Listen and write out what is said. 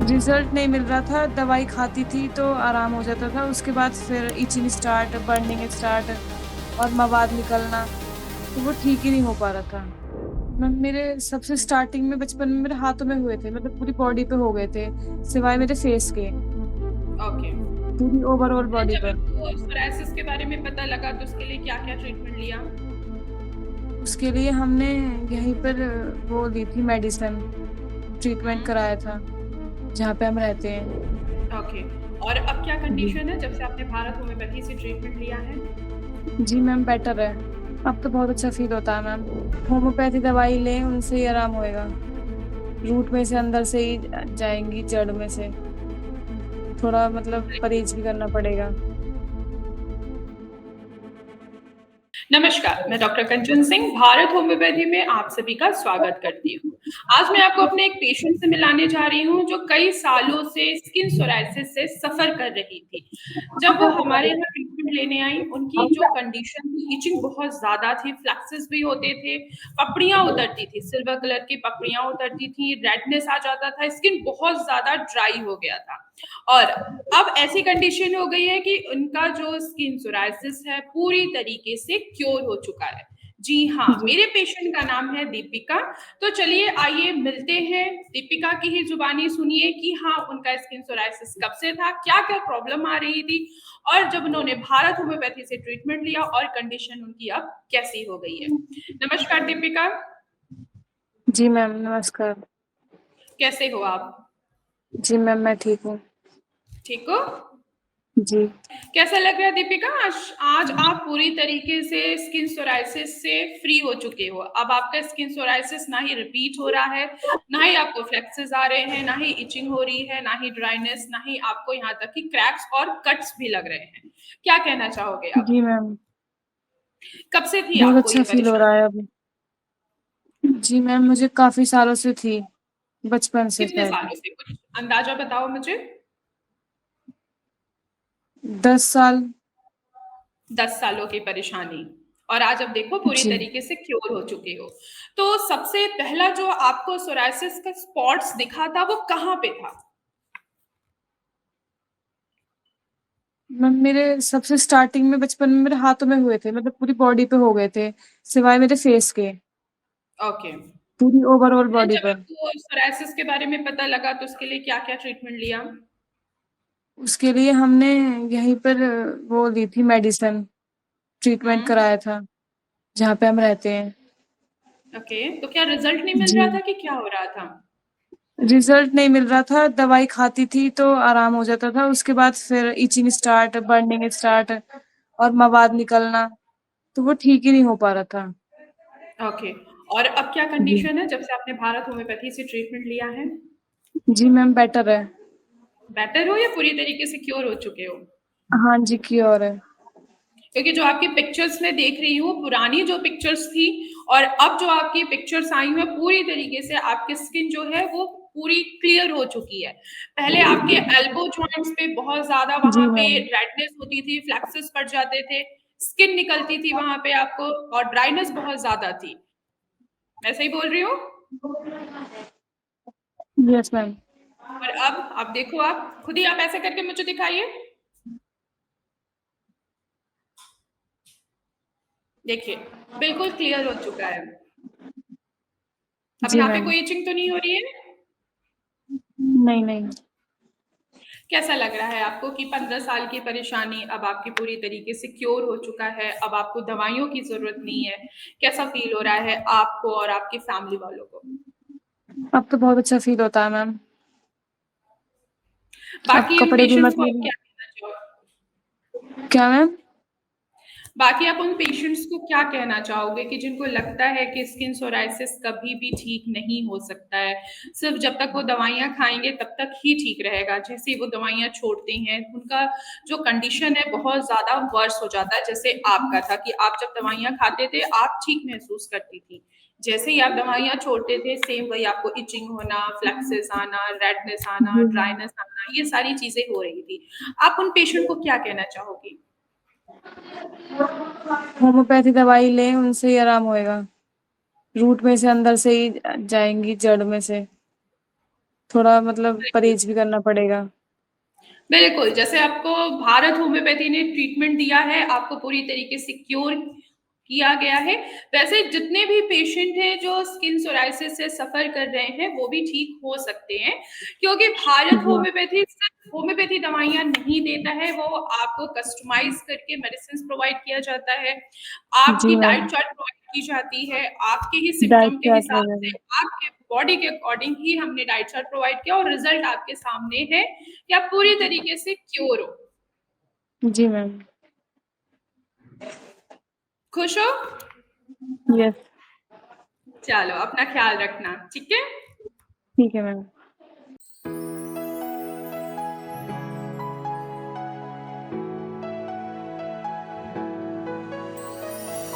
Result नहीं मिल रहा था, दवाई खाती थी तो आराम हो जाता था, उसके बाद फिर इचिंग स्टार्ट, बर्निंग स्टार्ट और मवाद निकलना, तो वो ठीक ही नहीं हो पा रहा था। मेरे सबसे स्टार्टिंग में बचपन में मेरे हाथों में हुए थे, मतलब पूरी बॉडी पे हो गए थे, सिवाय मेरे फेस के, ओके। पूरी ओवरऑल फिर बॉडी जब पर। आपको सोरायसिस के बारे में पता लगा तो उसके लिए क्या-क्या ट्रीटमेंट लिया? उसके लिए हमने यहीं पर वो ली थी मेडिसिन, ट्रीटमेंट हुँ, कराया था, जहाँ पे हम रहते हैं। ओके। और अब क्या जी। कंडीशन है जब से आपने भारत होम्योपैथी से ट्रीटमेंट लिया है? जी मैम, बेटर है। अब तो बहुत अच्छा फ़ील होता है मैम। होम्योपैथी दवाई लें, उनसे ही आराम होएगा। रूट में से अंदर से ही जाएँगी, जड़ में से। थोड़ा मतलब परहेज़ भी करना पड़ेगा। नमस्कार, मैं डॉक्टर कंचन सिंह भारत होम्योपैथी में आप सभी का स्वागत करती हूँ। आज मैं आपको अपने एक पेशेंट से मिलाने जा रही हूँ जो कई सालों से स्किन सोरायसिस से सफ़र कर रही थी। जब वो हमारे यहाँ ट्रीटमेंट लेने आई, उनकी जो कंडीशन थी, इचिंग बहुत ज़्यादा थी, फ्लैक्सेस भी होते थे, पपड़ियाँ उतरती थी, सिल्वर कलर की पपड़ियाँ उतरती थी, रेडनेस आ जाता था, स्किन बहुत ज़्यादा ड्राई हो गया था। और अब ऐसी कंडीशन हो गई है कि उनका जो स्किन सोरायसिस है पूरी तरीके से क्योर हो चुका है। जी हाँ, जी। मेरे पेशेंट का नाम है दीपिका। तो चलिए आइए मिलते हैं, दीपिका की ही जुबानी सुनिए कि हाँ, उनका स्किन सोरायसिस कब से था, क्या-क्या प्रॉब्लम आ रही थी और जब उन्होंने भारत होम्योपैथी से ट्रीटमेंट लिया और कंडीशन उनकी अब कैसी हो गई है। नमस्कार दीपिका, जी मैम, नमस्कार। कैसे हो आप? जी मैम, मैं ठीक हूँ। ठीक हो? जी। कैसा लग रहा है दीपिका? आज आज आप पूरी तरीके से स्किन सोरायसिस से फ्री हो चुके हो। अब आपका स्किन सोरायसिस ना ही रिपीट हो रहा है, ना ही आपको फ्लेक्सेस आ रहे हैं, ना ही इचिंग हो रही है, ना ही ड्राइनेस, ना ही आपको यहाँ तक कि क्रैक्स और कट्स भी लग रहे हैं। क्या कहना चाहोगे आप? जी मैम, कब से थी बहुत आपको अच्छा ये फ़ील हो रहा परेशानी? है अब। जी मैम, मुझे काफ़ी सालों से थी, बचपन से कितने शायद। सालों से? कुछ अंदाज़ा बताओ मुझे। 10 साल। 10 सालों की परेशानी और आज अब देखो पूरी जी। तरीके से क्योर हो चुके हो। तो सबसे पहला जो आपको सोरायसिस का स्पॉट्स दिखा था वो कहाँ पे था? मैम, मेरे सबसे स्टार्टिंग में बचपन में मेरे हाथों में हुए थे, मतलब पूरी बॉडी पे हो गए थे, सिवाय मेरे फेस के, ओके। पूरी ओवरऑल फिर बॉडी जब पर। आपको सोरायसिस के बारे में पता लगा तो उसके लिए क्या-क्या ट्रीटमेंट लिया? उसके लिए हमने यहीं पर वो ली थी मेडिसिन, ट्रीटमेंट हुँ, कराया था, जहाँ पे हम रहते हैं। ओके। तो क्या रिज़ल्ट नहीं मिल जी। रहा था कि क्या हो रहा था? रिज़ल्ट नहीं मिल रहा था, दवाई खाती थी तो आराम हो जाता था, उसके बाद फिर इचिंग स्टार्ट, बर्निंग स्टार्ट और मवाद निकलना, तो वो ठीक ही नहीं हो पा रहा था। ओके। और अब क्या जी। कंडीशन है जब से आपने भारत होम्योपैथी से ट्रीटमेंट लिया है? जी मैम, बेटर है। बेटर हो या पूरी तरीके से क्योर हो चुके हो? हाँ जी, क्योर है। क्योंकि जो आपकी पिक्चर्स मैं देख रही हूँ, पुरानी जो पिक्चर्स थी और अब जो आपकी पिक्चर्स आई हैं, पूरी तरीके से आपकी स्किन जो है वो पूरी क्लियर हो चुकी है। पहले आपके एल्बो जॉइंट्स पे बहुत ज़्यादा जी वहाँ पे मैम। रेडनेस होती थी, फ्लैक्सेस पड़ जाते थे, स्किन निकलती थी वहाँ पे आपको और ड्राइनेस बहुत ज़्यादा थी। मैं सही बोल रही हूँ? Yes ma'am. और अब देखो आप, खुद ही आप ऐसे करके मुझे दिखाइए। देखिए, बिल्कुल क्लियर हो चुका है। अब जी यहाँ पे मैम। कोई इचिंग तो नहीं हो रही है? नहीं, नहीं। कैसा लग रहा है आपको कि 15 साल की परेशानी अब आपकी पूरी तरीके से क्योर हो चुका है, अब आपको दवाइयों की ज़रूरत नहीं है? कैसा फ़ील हो रहा है आपको और आपकी फैमिली वालों को? अब तो बहुत अच्छा फ़ील होता है मैम। अब बाकी उन कपड़े भी पेशेंट्स को आप मतलब। क्या कहना चाहो क्या मैम? बाकी आप उन पेशेंट्स को क्या कहना चाहोगे कि जिनको लगता है कि स्किन सोरायसिस कभी भी ठीक नहीं हो सकता है, सिर्फ़ जब तक वो दवाइयाँ खाएँगे तब तक ही ठीक रहेगा, जैसे ही वो दवाइयाँ छोड़ते हैं, उनका जो कंडीशन है बहुत ज़्यादा वर्स हो जाता है, जैसे आपका था कि आप जब दवाइयाँ खाते थे, आप ठीक महसूस करती थी। जैसे ही आप दवाइयाँ छोड़ते थे, सेम वही आपको इचिंग होना, फ्लैक्सेस आना, रेडनेस आना, जी मैम। ड्राइनेस आना, ये सारी चीज़ें हो रही थी। आप उन पेशेंट को क्या कहना चाहोगी? होम्योपैथी दवाई लें, उनसे ही आराम होएगा। रूट में से अंदर से ही जाएँगी, जड़ में से। थोड़ा मतलब बिल्कुल। परहेज़ भी करना पड़ेगा। बिल्कुल, जैसे आपको भारत होम्योपैथी ने ट्रीटमेंट दिया है, आपको पूरी तरीके से क्योर किया गया है, वैसे जितने भी पेशेंट हैं जो स्किन सोरायसिस से सफ़र कर रहे हैं, वो भी ठीक हो सकते हैं। क्योंकि भारत जी, होम्योपैथी सिर्फ़ होम्योपैथी दवाइयाँ नहीं देता है, वो आपको कस्टमाइज़ करके मेडिसिन्स प्रोवाइड किया जाता है। जी आपकी डाइट मैम, चार्ट प्रोवाइड की जाती है, आपके ही डाइट सिम्पटम के चार्ट हिसाब से, वगैरह। आपके बॉडी के अकॉर्डिंग ही हमने डाइट चार्ट प्रोवाइड किया और रिज़ल्ट आपके सामने है कि आप पूरी तरीके से क्योर हो। जी मैम, खुश हो? यस, चलो, अपना ख़्याल रखना, ठीक है? ठीक है मैम।